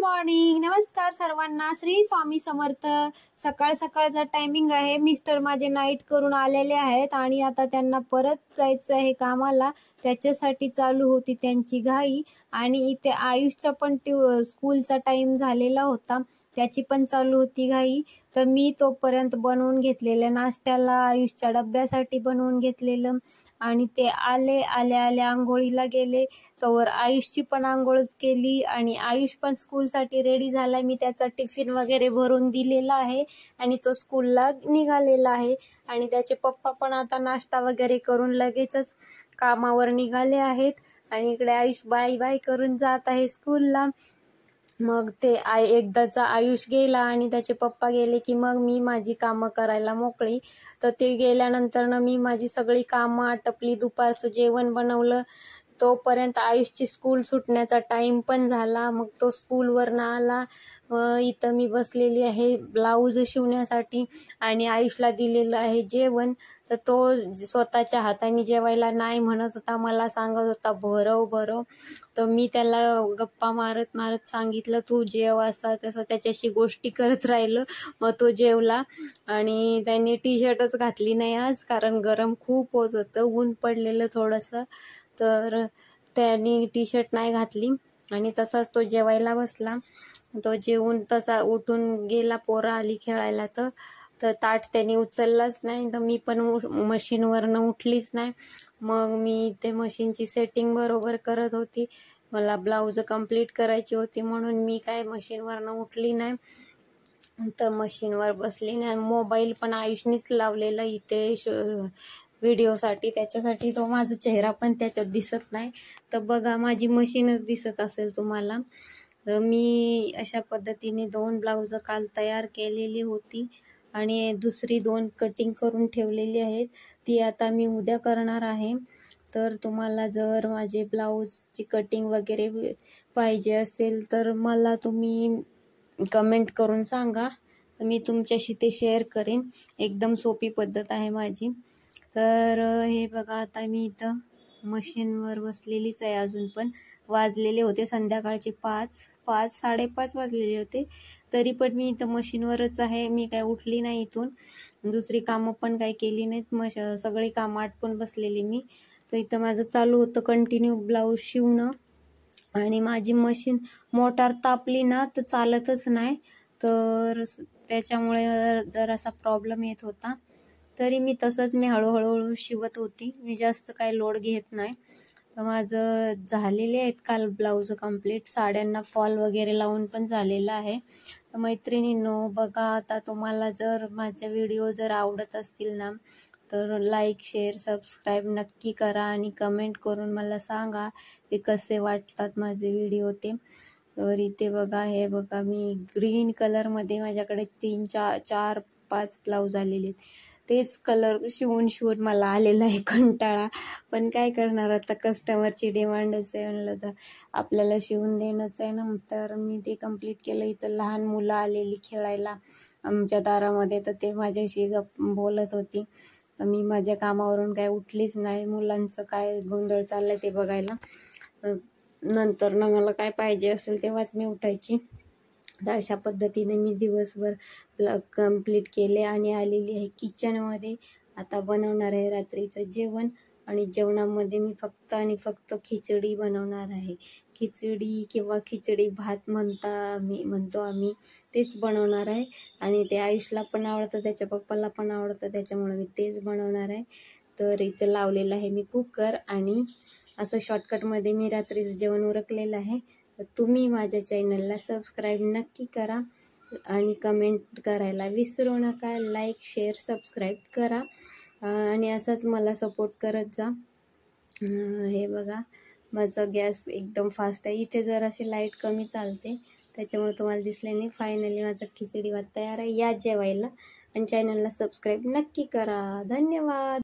Morning, नमस्कार सर्वांना. श्री स्वामी समर्थ. सकाळ सकाळचा टायमिंग आहे. मिस्टर माझे नाईट करून आलेले आहेत आणि आता त्यांना परत जायचं आहे कामाला. त्याच्यासाठी चालू होती त्यांची घाई आणि इथे आयुषचा पण स्कूलचा टाइम झालेला होता, त्याची पण चालू होती घाई. तर मी तोपर्यंत बनवून घेतलेलं नाश्त्याला आयुषच्या डब्यासाठी बनवून घेतलेलं आणि ते आले आंघोळीला गेले. तोवर आयुषची पण आंघोळ केली आणि आयुष पण स्कूलसाठी रेडी झाला. मी त्याचा टिफिन वगैरे भरून दिलेला आहे आणि तो स्कूलला निघालेला आहे. आणि त्याचे पप्पा पण आता नाश्ता वगैरे करून लगेचच कामावर निघाले आहेत आणि इकडे आयुष बाय बाय करून जात आहे स्कूलला. मग ते एकदाचा आयुष गेला आणि त्याचे पप्पा गेले की मग मी माझी कामं करायला मोकळी. तर ते गेल्यानंतर मी माझी सगळी कामं आटपली, दुपारचं जेवण बनवलं. तोपर्यंत आयुषची स्कूल सुटण्याचा टाइम पण झाला. मग तो स्कूलवरनं आला. इथं मी बसलेली आहे ब्लाऊज शिवण्यासाठी आणि आयुषला दिलेलं आहे जेवण. तर तो स्वतःच्या हाताने जेवायला नाही म्हणत होता, मला सांगत होता भरव. तर मी त्याला गप्पा मारत मारत सांगितलं तू जेव, असा तसा त्याच्याशी गोष्टी करत राहिलं. मग तो जेवला आणि त्याने टी शर्टच घातली नाही आज, कारण गरम खूप होत होतं, ऊन पडलेलं थोडंसं. तर त्याने टी शर्ट नाही घातली आणि तसाच तो जेवायला बसला. तो जेवून तसा उठून गेला, पोरं आली खेळायला तर ताट त्याने उचललाच नाही. तर मी पण मशीनवरनं उठलीच नाही. मग मी ते मशीनची सेटिंग बरोबर करत होती, मला ब्लाऊज कंप्लीट करायची होती म्हणून मी काय मशीनवरनं उठली नाही. तर मशीनवर बसली नाही. मोबाईल पण आयुषनीच लावलेला इथे व्हिडिओसाठी, त्याच्यासाठी तो माझा चेहरा पण त्याच्यात दिसत नाही. तर बघा माझी मशीनच दिसत असेल तुम्हाला. तर मी अशा पद्धतीने 2 ब्लाऊज काल तयार केलेली होती आणि दुसरी 2 कटिंग करून ठेवलेली आहेत. ती आता मी उद्या करणार आहे. तर तुम्हाला जर माझे ब्लाऊजची कटिंग वगैरे पाहिजे असेल तर मला तुम्ही कमेंट करून सांगा, तर मी तुमच्याशी ते शेअर करेन. एकदम सोपी पद्धत आहे माझी. तर हे बघा आता मी इथं मशीनवर बसलेलीच आहे. अजून पण वाजलेले होते संध्याकाळचे 5:30 वाजलेले होते, तरी पण मी इथं मशीनवरच आहे. मी काय उठली नाही इथून, दुसरी कामं पण काय केली नाहीत. सगळी कामं आटपून बसलेली मी. तर इथं माझं चालू होतं कंटिन्यू ब्लाऊज शिवणं आणि माझी मशीन मोटार तापली ना तर चालतच नाही. तर त्याच्यामुळे जरासा प्रॉब्लेम येत होता. तरी मी हळूहळू शिवत होती. मी जास्त काही लोड घेत नाही. तर माझं झालेले आहेत काल ब्लाऊज कंप्लीट. साड्यांना फॉल वगैरे लावून पण झालेलं आहे. तर मैत्रिणींनो बघा, आता तुम्हाला जर माझे व्हिडिओ जर आवडत असतील ना तर लाईक, शेअर, सबस्क्राईब नक्की करा आणि कमेंट करून मला सांगा की कसे वाटतात माझे व्हिडिओ ते. तर इथे बघा, हे बघा मी ग्रीन कलरमध्ये माझ्याकडे 4-5 ब्लाऊज आलेले आहेत. तेच कलर शिवून मला आलेला आहे कंटाळा. पण काय करणार, आता कस्टमरची डिमांडच आहे म्हणलं तर आपल्याला शिवून देणंच आहे ना. तर मी ते कंप्लीट केलं. इथं लहान मुलं आलेली खेळायला आमच्या दारामध्ये, तर ते माझ्याशी बोलत होती. तर मी माझ्या कामावरून काय उठलीच नाही. मुलांचं काय गोंधळ चाललं ते बघायला. नंतर मला काय पाहिजे असेल तेव्हाच मी उठायची. तर अशा पद्धतीने मी दिवसभर कंप्लीट केले आणि आलेली आहे किचनमध्ये. आता बनवणार आहे रात्रीचं जेवण आणि जेवणामध्ये मी फक्त खिचडी बनवणार आहे. खिचडी किंवा खिचडी भात म्हणतो आम्ही, तेच बनवणार आहे. आणि ते आयुषला पण आवडतं, त्याच्या पप्पाला पण आवडतं, त्याच्यामुळे मी तेच बनवणार आहे. तर इथं लावलेलं आहे मी कुकर आणि असं शॉर्टकटमध्ये मी रात्रीचं जेवण उरकलेलं आहे. तर तुम्ही माझ्या चॅनलला सबस्क्राईब नक्की करा आणि कमेंट करायला विसरू नका. लाईक, शेअर, सबस्क्राईब करा आणि असाच मला सपोर्ट करत जा. हे बघा माझा गॅस एकदम फास्ट आहे. इथे जराशी लाईट कमी चालते, त्याच्यामुळे तुम्हाला दिसले नाही. फायनली माझा खिचडी भात तयार आहे. या जेवायला आणि चॅनलला सबस्क्राईब नक्की करा. धन्यवाद.